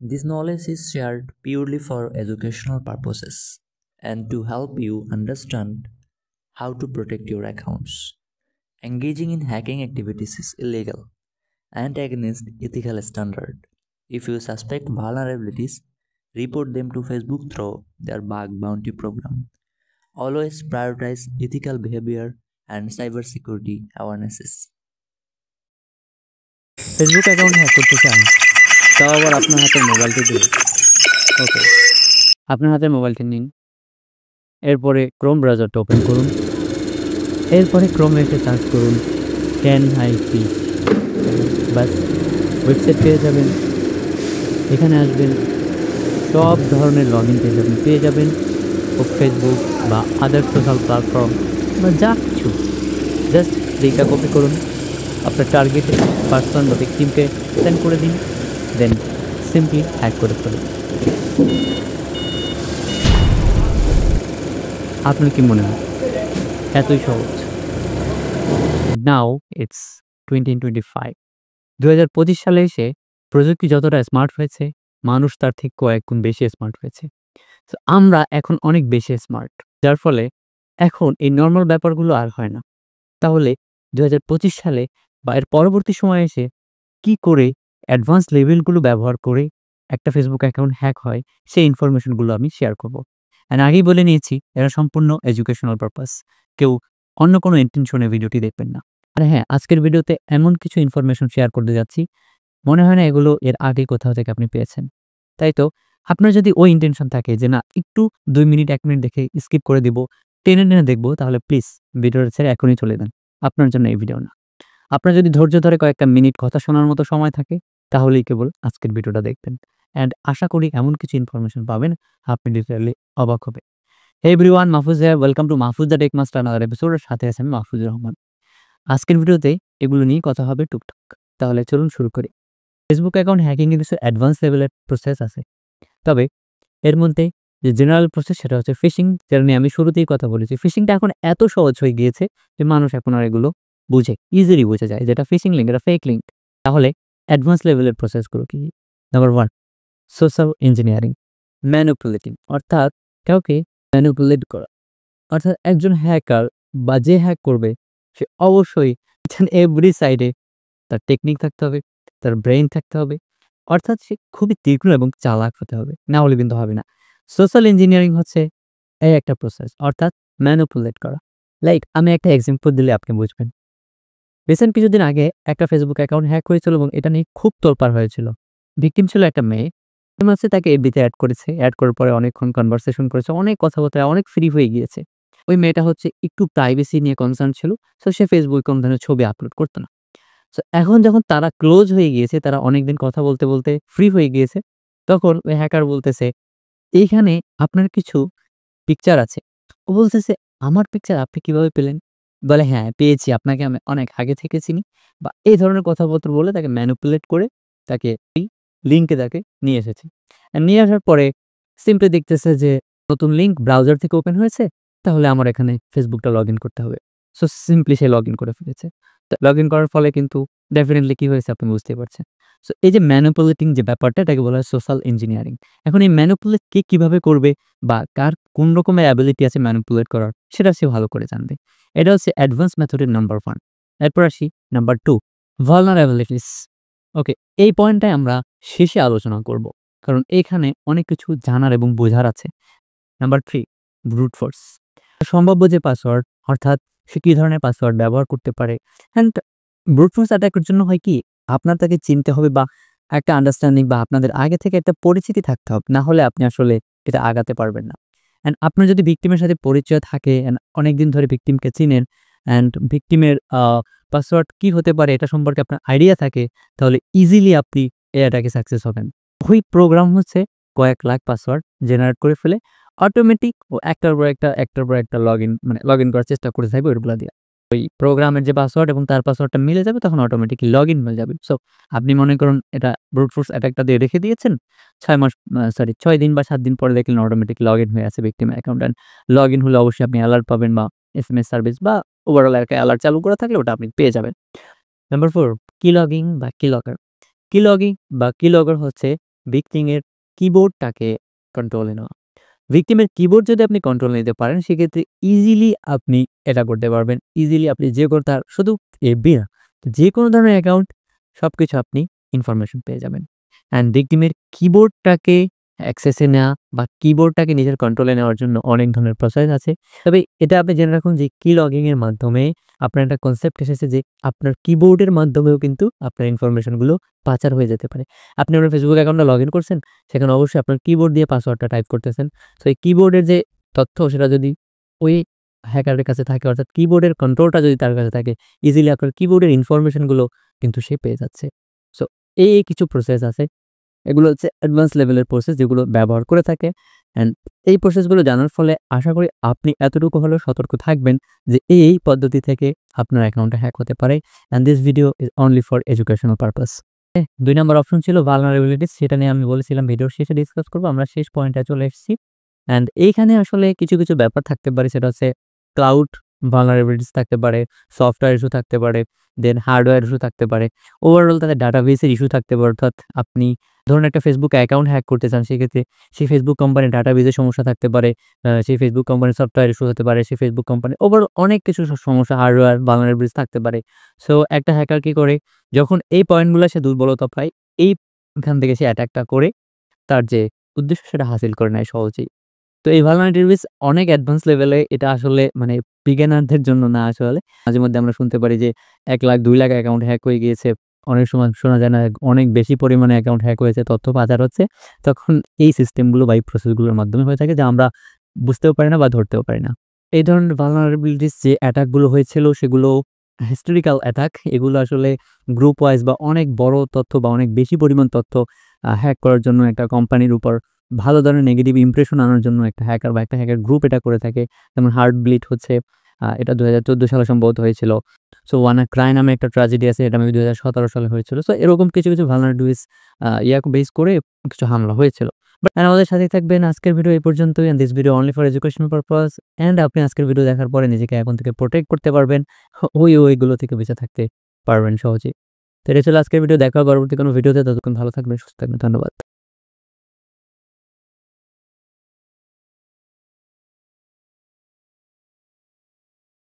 This knowledge is shared purely for educational purposes and to help you understand how to protect your accounts. Engaging in hacking activities is illegal and against ethical standard. If you suspect vulnerabilities, report them to Facebook through their bug bounty program. Always prioritize ethical behavior and cybersecurity awarenesses. Facebook account hack করতে চান, তাও আবার আপনার হাতের মোবাইলটি দিয়ে। ওকে, আপনার হাতের মোবাইলটি নিন, এরপরে ক্রোম ব্রাউজারটা ওপেন করুন, এরপরে ক্রোমে এসে সার্চ করুন CanIP, বাস ওয়েবসাইট পেয়ে যাবেন। এখানে আসবেন, সব ধরনের লগ ইন পেয়ে যাবেন ফেসবুক বা আদার সোশ্যাল প্ল্যাটফর্ম বা যা কিছু। জাস্ট লিঙ্কটা কপি করুন, আপনার টার্গেট পার্সন বা ভিকটিমকে সেন্ড করে দিন, দেন সিম্পলি হ্যাক করে ফেলুন। আপনার কি মনে হয় এতই সহজ? নাও ইটস 2025, 2025 সালে এসে প্রযুক্তি যতটা স্মার্ট হয়েছে, মানুষ তার থেকে কয়েক গুণ বেশি স্মার্ট হয়েছে। তো আমরা এখন অনেক বেশি স্মার্ট, যার ফলে এখন এই নর্মাল ব্যাপারগুলো আর হয় না। তাহলে 2025 সালে বা এর পরবর্তী সময়ে এসে কি করে অ্যাডভান্স লেভেলগুলো ব্যবহার করে একটা ফেসবুক অ্যাকাউন্ট হ্যাক হয়, সেই ইনফরমেশনগুলো আমি শেয়ার করব। অ্যান্ড আগেই বলে নিয়েছি, এরা সম্পূর্ণ এডুকেশনাল পারপাস। কেউ অন্য কোনো ইন্টেনশনে ভিডিওটি দেখবেন না। আর হ্যাঁ, আজকের ভিডিওতে এমন কিছু ইনফরমেশন শেয়ার করতে যাচ্ছি, মনে হয় না এগুলো এর আগে কোথাও থেকে আপনি পেয়েছেন। তাই তো আপনার যদি ওই ইন্টেনশন থাকে যে না, একটু 2 মিনিট 1 মিনিট দেখে স্কিপ করে দিব, টেনে দেখব, তাহলে প্লিজ ভিডিওটা ছেড়ে এখনই চলে যান। আপনার জন্য এই ভিডিও না। আপনার যদি ধৈর্য ধরে কয়েকটা মিনিট কথা শোনার মতো সময় থাকে, তাহলেই কেবল আজকের ভিডিওটা দেখবেন। অ্যান্ড আশা করি এমন কিছু ইনফরমেশন পাবেন, আপনি লিটারালি অবাক হবেন। Hey everyone, Mahfuz here, welcome to Mahfuz the tech master another episode. এর সাথে আছি আমি মাহফুজুর রহমান। আজকের ভিডিওতে এগুলো নিয়ে কথা হবে টুকটাক। তাহলে চলুন শুরু করি। ফেসবুক অ্যাকাউন্ট হ্যাকিং এর কিছু অ্যাডভান্স লেভেলের প্রসেস আছে। তবে এর মধ্যে যে জেনারেল প্রসেস, সেটা হচ্ছে ফিশিং, যেটা নিয়ে আমি শুরুতেই কথা বলেছি। ফিশিংটা এখন এত সহজ হয়ে গিয়েছে যে মানুষ এখন আর এগুলো বুঝে, ইজিলি বুঝে যায় যেটা ফিশিং লিঙ্ক, এটা ফেক লিঙ্ক। তাহলে অ্যাডভান্স লেভেলের প্রসেসগুলো কি? নাম্বার 1, সোশ্যাল ইঞ্জিনিয়ারিং, ম্যানিপুলেটিং, অর্থাৎ কাউকে ম্যানিপুলেট করা। অর্থাৎ একজন হ্যাকার বা যে হ্যাক করবে, সে অবশ্যই এভরি সাইডে তার টেকনিক থাকতে হবে, তার ব্রেইন থাকতে হবে। অর্থাৎ সে খুবই তীক্ষ্ণ এবং চালাক হতে হবে, না হলে কিন্তু হবে না। সোশ্যাল ইঞ্জিনিয়ারিং হচ্ছে এই একটা প্রসেস, অর্থাৎ ম্যানিপুলেট করা। লাইক আমি একটা এক্সাম্পল দিলে আপনি বুঝবেন। রিসেন্ট কিছুদিন আগে একটা ফেসবুক অ্যাকাউন্ট হ্যাক হয়েছিল এবং এটা নিয়ে খুব তোলপাড় হয়েছিল। ভিকটিম ছিল একটা মেয়ে। হচ্ছে তাকে এফবিতে অ্যাড করেছে। অ্যাড করার পরে অনেকক্ষণ কনভারসেশন করেছে, অনেক কথাবার্তা, অনেক ফ্রি হয়ে গিয়েছে। ওই মেয়েটা হচ্ছে একটু প্রাইভেসি নিয়ে কনসার্ন ছিল। সো সে ফেসবুকে কোনো ধরনের ছবি আপলোড করত না। সো এখন যখন তারা ক্লোজ হয়ে গিয়েছে, তারা অনেকদিন কথা বলতে ফ্রি হয়ে গিয়েছে, তখন ওই হ্যাকার বলতেছে, "এইখানে আপনার কিছু পিকচার আছে।" ও বলতেছে, "আমার পিকচার আপনি কিভাবে পেলেন?" বলে, "হ্যাঁ, পেয়েছি। আপনাকে আমি অনেক আগে থেকে চিনি।" বা এই ধরনের কথাবার্তা বলে তাকে ম্যানিপুলেট করে তাকে এই লিঙ্কে তাকে নিয়ে এসেছে। নিয়ে আসার পরে সিম্পলি দেখতেছে যে নতুন লিঙ্ক ব্রাউজার থেকে ওপেন হয়েছে, তাহলে আমার এখানে ফেসবুকটা লগইন করতে হবে। সো সিম্পলি সে লগইন করে ফেলেছে। তো লগইন করার ফলে কিন্তু ডেফিনিটলি কি হয়েছে আপনি বুঝতেই পারছেন। সো এই যে ম্যানিপুলেটিং যে ব্যাপারটা, এটাকে বলা হয় সোশ্যাল ইঞ্জিনিয়ারিং। এখন এই ম্যানিপুলেট কে কিভাবে করবে বা কার কোন রকমের অ্যাবিলিটি আছে ম্যানিপুলেট করার, সেটা সে ভালো করে জানবে। এটা হচ্ছে অ্যাডভান্স মেথডের নাম্বার 1। এরপর আসি নাম্বার 2, ভালনারেবিলিটিস। ওকে, এই পয়েন্টটাই আমরা শেষে আলোচনা করব। কারণ এখানে অনেক কিছু জানার এবং বোঝার আছে। Number 3, brute force. সম্ভাব্য যে পাসওয়ার্ড, অর্থাৎ সে কি ধরনের পাসওয়ার্ড ব্যবহার করতে পারে। অ্যান্ড ব্রুট ফোর্স অ্যাটাকের জন্য হয় কি, আপনার তাকে চিনতে হবে বা একটা আন্ডারস্ট্যান্ডিং বা আপনাদের আগে থেকে একটা পরিচিতি থাকতে হবে। না হলে আপনি আসলে এটা আগাতে পারবেন না। অ্যান্ড আপনার যদি ভিকটিমের সাথে পরিচয় থাকে অ্যান্ড অনেকদিন ধরে ভিকটিমকে চিনেন, অ্যান্ড ভিকটিমের পাসওয়ার্ড কি হতে পারে এটা সম্পর্কে আপনার আইডিয়া থাকে, তাহলে ইজিলি আপনি এই অ্যাটাকে সাকসেস হবেন। ওই প্রোগ্রাম হচ্ছে কয়েক লাখ পাসওয়ার্ড জেনারেট করে ফেলে অটোমেটিক ও একটার পর একটা লগইন করার চেষ্টা করে থাকবে ওইগুলা দিয়ে। ওই প্রোগ্রামের যে পাসওয়ার্ড এবং তার পাসওয়ার্ডটা মিলে যাবে, তখন অটোমেটিকলি লগইন হয়ে যাবে। সো আপনি মনে করুন এটা ব্রুট ফোর্স অ্যাটাকটা দিয়ে রেখে দিয়েছেন। 6 দিন বা 7 দিন পরে দেখলেন অটোমেটিক লগইন হয়ে আছে ভিকটিমের অ্যাকাউন্ট। অ্যান্ড লগইন হলে অবশ্যই আপনি অ্যালার্ট পাবেন বা এসএমএস সার্ভিস বা ওভারঅল একটা অ্যালার্ট চালু করা থাকলে ওটা আপনি পেয়ে যাবেন। নাম্বার 4, কি লগিং বা কি লগার। কি লগিং বা কি লগর হচ্ছে ভিকটিমের কিবোর্ডটাকে কন্ট্রোলে নেওয়া। ভিকটিমের কিবোর্ড যদি আপনি কন্ট্রোল নিতে পারেন, সেক্ষেত্রে ইজিলি আপনি এটা করতে পারবেন। ইজিলি আপনি যে কোনো তার শুধু এফবি না, যে কোনো ধরনের অ্যাকাউন্ট সবকিছু আপনি ইনফরমেশন পেয়ে যাবেন। অ্যান্ড ভিকটিমের কিবোর্ডটাকে অ্যাক্সেসে নেওয়া বা কিবোর্ডটাকে নিজের কন্ট্রোলে নেওয়ার জন্য অনেক ধরনের প্রসেস আছে। তবে এটা আপনি জেনে রাখুন যে কি লগিং এর মাধ্যমে আপনার একটা কনসেপ্ট এসেছে যে আপনার কিবোর্ডের মাধ্যমেও কিন্তু আপনার ইনফরমেশনগুলো পাচার হয়ে যেতে পারে। আপনি আপনার ফেসবুক অ্যাকাউন্টে লগইন করছেন, সেখানে অবশ্যই আপনার কিবোর্ড দিয়ে পাসওয়ার্ডটা টাইপ করতেছেন। তো এই কিবোর্ডের যে তথ্য সেটা যদি ওই হ্যাকারের কাছে থাকে, অর্থাৎ কিবোর্ডের কন্ট্রোলটা যদি তার কাছে থাকে, ইজিলি আপনার কিবোর্ডের ইনফরমেশনগুলো কিন্তু সে পেয়ে যাচ্ছে। সো এই কিছু প্রসেস আছে। এগুলো হচ্ছে অ্যাডভান্স লেভেলের প্রসেস যেগুলো ব্যবহার করে থাকে। অ্যান্ড এই প্রসেসগুলো জানার ফলে আশা করি আপনি এতটুকু হলেও সতর্ক থাকবেন যে এই পদ্ধতি থেকে আপনার অ্যাকাউন্টটা হ্যাক হতে পারে। And this video is only for educational purpose. ২ number option ছিল ভালনারেবিলিটিস, সেটা নিয়ে আমি বলেছিলাম ভিডিওর শেষে ডিসকাস করব। আমরা শেষ পয়েন্টে চলে এসেছি। অ্যান্ড এইখানে আসলে কিছু, কিছু ব্যাপার থাকতে পারে, সেটা হচ্ছে ক্লাউড ভালনারেবিলিটিস থাকতে পারে, সফটওয়্যার ইস্যু থাকতে পারে, দেন হার্ডওয়্যার ইস্যু থাকতে পারে। ওভারঅল তাদের ডাটাবেসের ইস্যু থাকতে পারে। অর্থাৎ আপনি ধরুন একটা ফেসবুক অ্যাকাউন্ট হ্যাক করতে চান, সেক্ষেত্রে সেই ফেসবুক কোম্পানির ডাটাবেসের সমস্যা থাকতে পারে, সেই ফেসবুক কোম্পানির সফটওয়্যার ইস্যু হতে পারে, সেই ফেসবুক কোম্পানি ওভারঅল অনেক কিছু সমস্যা হার্ডওয়্যার ভালনারেবিলিটিস থাকতে পারে। সো একটা হ্যাকার কি করে, যখন এই পয়েন্টগুলো সে দুর্বলতা পায়, এইখান থেকে সে অ্যাটাকটা করে তার যে উদ্দেশ্য সেটা হাসিল করে নেয় সহজেই। তো এই ভালনারেবিলিটিস অনেক অ্যাডভান্স লেভেলে, এটা আসলে মানে বিগিনারদের জন্য না আসলে। মাঝেমধ্যে আমরা শুনতে পারি যে ১ লাখ ২ লাখ অ্যাকাউন্ট হ্যাক হয়ে গিয়েছে। অনেক সময় শোনা যায় না অনেক বেশি পরিমাণে অ্যাকাউন্ট হ্যাক হয়েছে, তথ্য পাচার হচ্ছে। তখন এই সিস্টেমগুলো বা এই প্রসেসগুলোর মাধ্যমে হয়ে থাকে যা আমরা বুঝতেও পারি না বা ধরতেও পারি না। এই ধরনের ভালনারেবিলিটিস যে অ্যাটাকগুলো হয়েছিল সেগুলো হিস্টোরিক্যাল অ্যাটাক। এগুলো আসলে গ্রুপ ওয়াইজ বা অনেক বড় তথ্য বা অনেক বেশি পরিমাণ তথ্য হ্যাক করার জন্য একটা কোম্পানির উপর ভালো ধরনের নেগেটিভ ইমপ্রেশন আনার জন্য একটা হ্যাকার বা একটা হ্যাকার গ্রুপ এটা করে থাকে। যেমন হার্টব্লিড হচ্ছে, এটা ২০১৪ সালে সম্ভবত হয়েছিল। সো WannaCry নামে একটা ট্র্যাজেডি আছে, এটা মেবি ২০১৭ সালে হয়েছিল। সো এরকম কিছু, কিছু ভালনারেবিলিটিস বেস করে কিছু হামলা হয়েছিল। বাট আমাদের সাথেই থাকবেন। আজকের ভিডিও এই পর্যন্তই। And this video only for educational purpose. And আপনি আজকের ভিডিও দেখার পরে নিজেকে এখন থেকে প্রোটেক্ট করতে পারবেন। ওইগুলো থেকে বেঁচে থাকতে পারবেন সহজেই। তো এটা ছিল আজকের ভিডিও। দেখা হবে পরবর্তী কোনো ভিডিওতে। ততক্ষণ ভালো থাকবেন, সুস্থ থাকবেন। ধন্যবাদ।